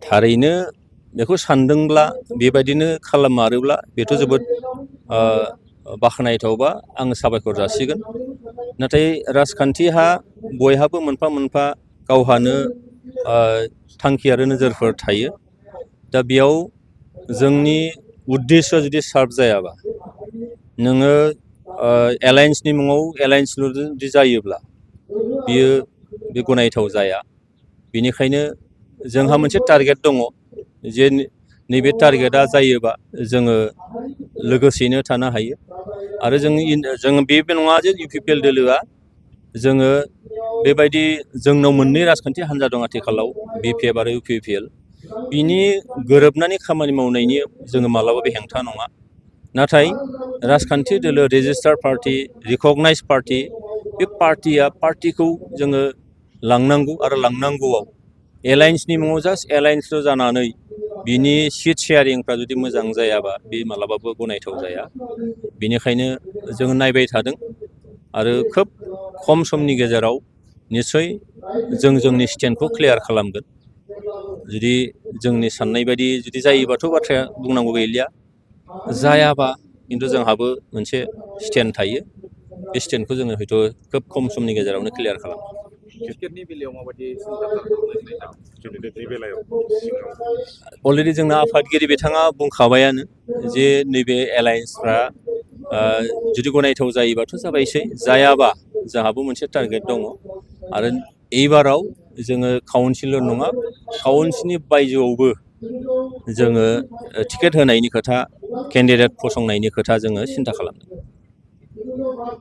थारैनो बेखौ सानदोंब्ला बेबायदिनो खालामारोब्ला बेथ' जोबोद बाख्नायथावबा आङो साबायखर जासिगोन। नाथाय राजखान्थिहा बयहाबो मोनफा मोनफा गावहानो थांखि आरो नोजोरफोर थायो। दा बेयाव जोंनि उद्देश्यआ जुदि सार्भ जायाबा नोङो एलायन्सनि मुङाव एलायन्सल' जुदि जायोब्ला बियो बे गनायथाव जाया। बेनिखायनो जोंहा मोनसे टारगेट दङ जे नैबे टारगेटआ जायोबा जोङो लोगोसेयैनो थानो हायो। आरो जोङो बे नङा जे UPPL दोलोआ जोङो बेबायदि जोंनाव मोननै राजखान्थि हान्जा दं आथिखालाव BPF आरो UPPL। बिनि गोरोबनानै खामानि मावनायनि जोङो मालाबाबो हेंथा नङा। नाथाय राजखान्थि दोलो रेजिस्टार्ड पार्टि रिकगनाइज पार्टि बे पार्टिखौ जोङो लांनांगौ आरो लांनांगौआव एलायन्सनि मुङाव जास्ट एलायन्सल' जानानै बिनि सिट शेयारिंफ्रा जुदि मोजां जायाबा बे मालाबाबो गनायथाव जाया। बेनिखायनो जोङो नायबाय थादों आरो खोब खम समनि गेजेराव निस्सय जों जोंनि स्टेन्डखौ क्लियार खालामगोन। जुदि जोंनि साननाय बायदि जुदि जायोबाथ' बाथ्राया बुंनांगौ गैलिया। जायाबा खिन्थु जोंहाबो मोनसे स्टेन्ड थायो। बे स्टेन्डखौ जोङो हयथ' खोब खम समनि गेजेरावनो क्लियार खालामगोन। टिकेटनि बेलायाव माबायदि सिन्था खालामनाय दं? केन्डिडेटनि बेलायाव अलरेडि जोंना आफादगिरि बिथाङा बुंखाबायानो जे नैबे एलायन्सफ्रा जुदि गनायथाव जायोबाथ' जाबायसै, जायाबा जोंहाबो मोनसे टारगेट दङ। आरो एइबाराव जोङो काउन्सिलर नङा, काउन्सिलनि बायजोआवबो जोङो टिकेट होनायनि खोथा, केन्डिडेट फसंनायनि खोथा जोङो सिन्था खालामदों।